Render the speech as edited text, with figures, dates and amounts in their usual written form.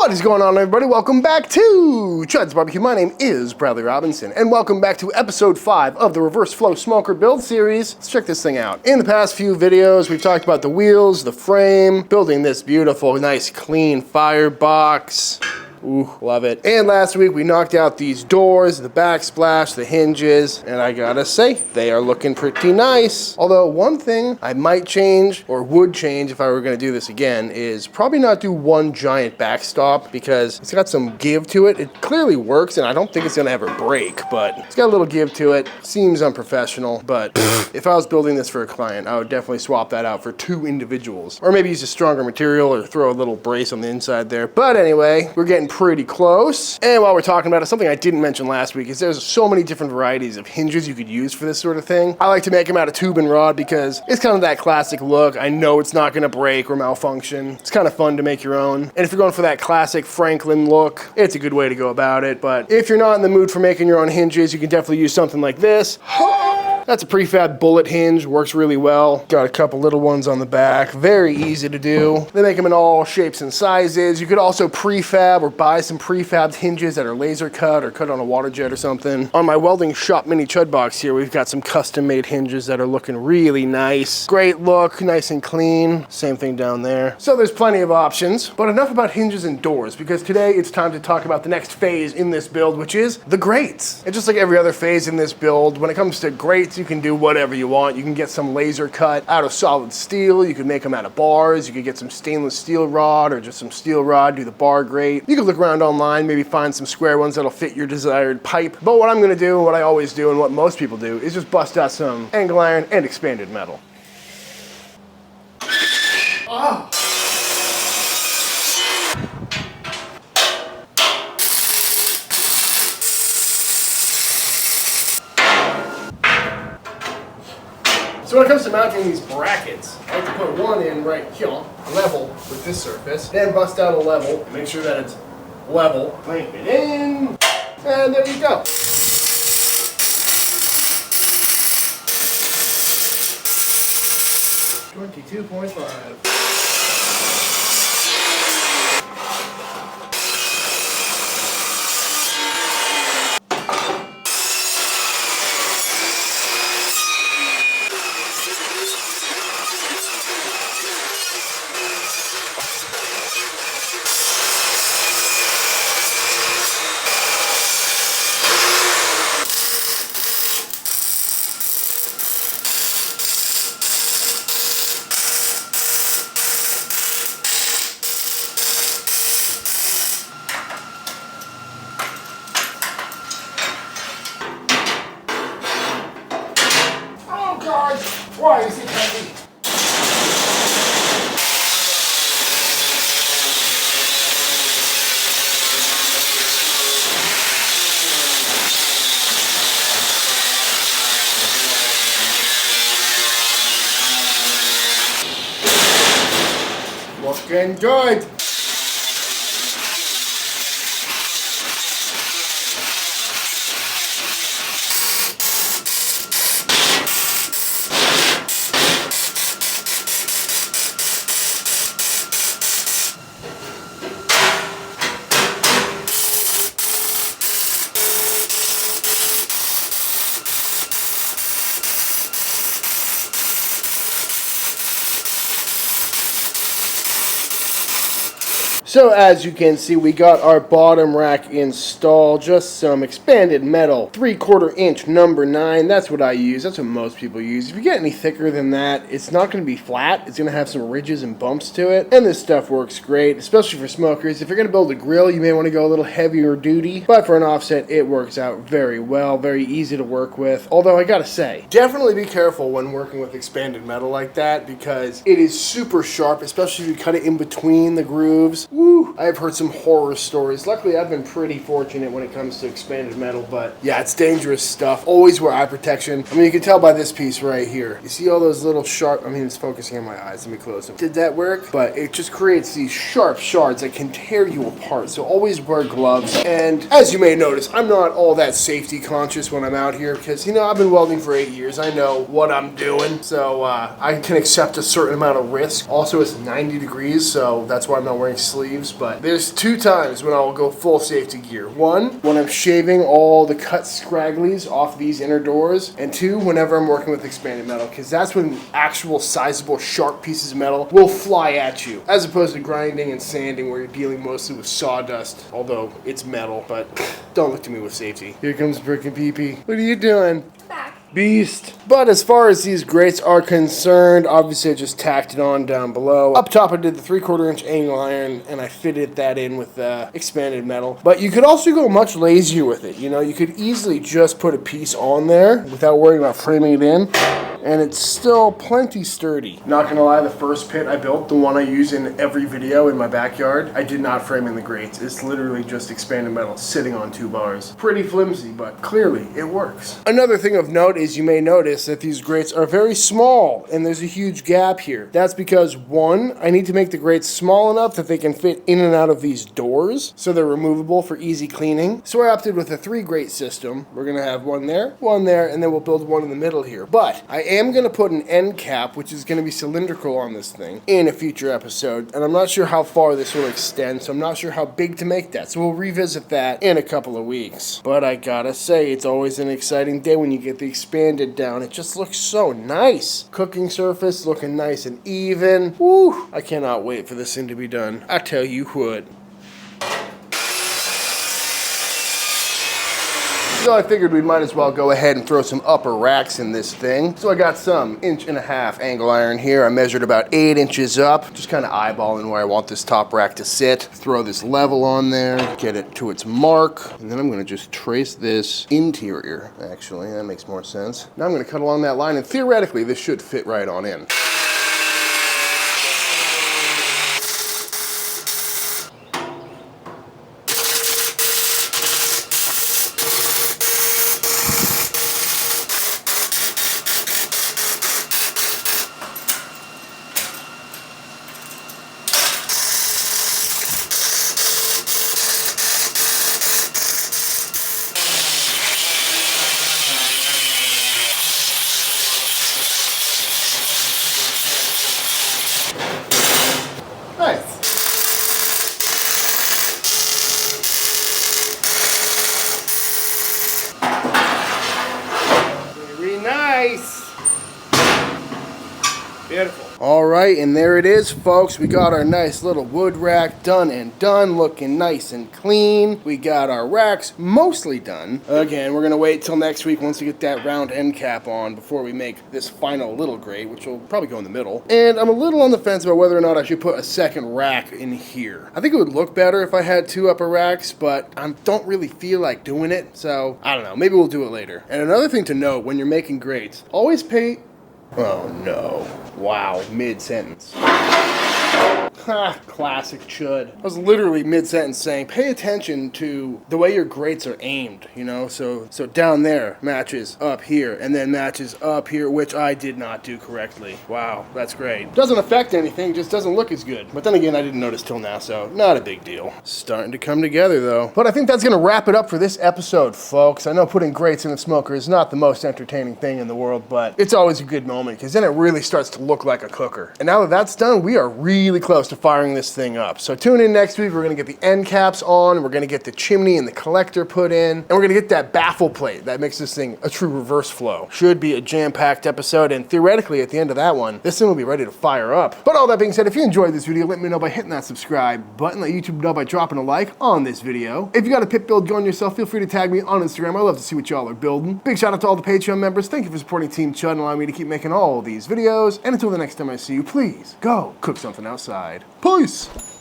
What is going on, everybody? Welcome back to Chuds BBQ. My name is Bradley Robinson, and welcome back to episode 5 of the Reverse Flow Smoker build series. Let's check this thing out. In the past few videos, we've talked about the wheels, the frame, building this beautiful, nice, clean firebox. Ooh, love it. And last week we knocked out these doors, the backsplash, the hinges, and I gotta say, they are looking pretty nice. Although one thing I might change, or would change if I were gonna do this again, is probably not do one giant backstop because it's got some give to it. It clearly works, and I don't think it's gonna ever break, but it's got a little give to it. Seems unprofessional, but if I was building this for a client, I would definitely swap that out for 2 individuals. Or maybe use a stronger material or throw a little brace on the inside there. But anyway, we're getting pretty close. And while we're talking about it, something I didn't mention last week is there's so many different varieties of hinges you could use for this sort of thing. I like to make them out of tube and rod because it's kind of that classic look. I know it's not gonna break or malfunction. It's kind of fun to make your own. And if you're going for that classic Franklin look, it's a good way to go about it. But if you're not in the mood for making your own hinges, you can definitely use something like this. That's a prefab bullet hinge, works really well. Got a couple little ones on the back, very easy to do. They make them in all shapes and sizes. You could also prefab or buy some prefabbed hinges that are laser cut or cut on a water jet or something. On my welding shop mini Chud box here, we've got some custom made hinges that are looking really nice. Great look, nice and clean. Same thing down there. So there's plenty of options, but enough about hinges and doors because today it's time to talk about the next phase in this build, which is the grates. And just like every other phase in this build, when it comes to grates, you can do whatever you want. You can get some laser cut out of solid steel. You can make them out of bars. You could get some stainless steel rod or just some steel rod, do the bar grate. You can look around online, maybe find some square ones that'll fit your desired pipe. But what I'm gonna do, what I always do, and what most people do, is just bust out some angle iron and expanded metal. Oh. So when it comes to mounting these brackets, I like to put one in right here, level with this surface, then bust out a level, make sure that it's level, clamp it in, and there you go. $22.5. Why is it heavy? Looking good. So as you can see, we got our bottom rack installed, just some expanded metal, 3/4 inch number 9, that's what I use, that's what most people use. If you get any thicker than that, it's not going to be flat, it's going to have some ridges and bumps to it, and this stuff works great, especially for smokers. If you're going to build a grill, you may want to go a little heavier duty, but for an offset, it works out very well, very easy to work with. Although I gotta say, definitely be careful when working with expanded metal like that, because it is super sharp, especially if you cut it in between the grooves. Woo! I've heard some horror stories. Luckily, I've been pretty fortunate when it comes to expanded metal, but yeah, it's dangerous stuff. Always wear eye protection. I mean, you can tell by this piece right here. You see all those little sharp, I mean, it's focusing on my eyes. Let me close them. Did that work? But it just creates these sharp shards that can tear you apart. So always wear gloves. And as you may notice, I'm not all that safety conscious when I'm out here because, you know, I've been welding for 8 years. I know what I'm doing. So I can accept a certain amount of risk. Also, it's 90 degrees, so that's why I'm not wearing sleeves. sleeves, but there's 2 times when I'll go full safety gear. 1, when I'm shaving all the cut scragglies off these inner doors, and 2, whenever I'm working with expanded metal, because that's when actual sizable sharp pieces of metal will fly at you, as opposed to grinding and sanding where you're dealing mostly with sawdust, although it's metal, but don't look to me with safety. Here comes Brick and Pee-Pee. What are you doing? Back. Beast. But as far as these grates are concerned, obviously I just tacked it on down below. Up top I did the 3/4 inch angle iron and I fitted that in with expanded metal. But you could also go much lazier with it. You know, you could easily just put a piece on there without worrying about framing it in. And it's still plenty sturdy. Not gonna lie, the first pit I built, the one I use in every video in my backyard, I did not frame in the grates. It's literally just expanded metal sitting on 2 bars. Pretty flimsy, but clearly it works. Another thing of note is you may notice that these grates are very small and there's a huge gap here. That's because 1, I need to make the grates small enough that they can fit in and out of these doors so they're removable for easy cleaning. So I opted with a 3 grate system. We're gonna have 1 there, and then we'll build 1 in the middle here. But I am going to put an end cap, which is going to be cylindrical on this thing, in a future episode. And I'm not sure how far this will extend, so I'm not sure how big to make that. So we'll revisit that in a couple of weeks. But I gotta say, it's always an exciting day when you get the expanded down. It just looks so nice. Cooking surface looking nice and even. Woo! I cannot wait for this thing to be done. I tell you what. So I figured we might as well go ahead and throw some upper racks in this thing. So I got some 1.5 inch angle iron here. I measured about 8 inches up, just kind of eyeballing where I want this top rack to sit. Throw this level on there, get it to its mark, and then I'm gonna just trace this interior. Actually, that makes more sense. Now I'm gonna cut along that line, and theoretically this should fit right on in. Nice. Very nice. Beautiful. All right, and there it is, folks. We got our nice little wood rack done and done, looking nice and clean. We got our racks mostly done. Again, we're gonna wait till next week once we get that round end cap on before we make this final little grate, which will probably go in the middle. And I'm a little on the fence about whether or not I should put a second rack in here. I think it would look better if I had 2 upper racks, but I don't really feel like doing it, so I don't know. Maybe we'll do it later. And another thing to note when you're making grates, always pay... Oh no. Wow, mid-sentence. Ha, classic Chud. I was literally mid-sentence saying, pay attention to the way your grates are aimed, you know? So down there matches up here, and then matches up here, which I did not do correctly. Wow, that's great. Doesn't affect anything, just doesn't look as good. But then again, I didn't notice till now, so not a big deal. Starting to come together, though. But I think that's gonna wrap it up for this episode, folks. I know putting grates in a smoker is not the most entertaining thing in the world, but it's always a good moment, because then it really starts to look like a cooker. And now that that's done, we are really close to firing this thing up. So tune in next week. We're gonna get the end caps on, we're gonna get the chimney and the collector put in, and we're gonna get that baffle plate that makes this thing a true reverse flow. Should be a jam-packed episode, and theoretically at the end of that one, this thing will be ready to fire up. But all that being said, if you enjoyed this video, let me know by hitting that subscribe button. Let YouTube know by dropping a like on this video. If you got a pit build going yourself, feel free to tag me on Instagram. I love to see what y'all are building. Big shout out to all the Patreon members. Thank you for supporting Team Chud and allowing me to keep making all these videos. And until the next time I see you, please go cook something outside. Peace!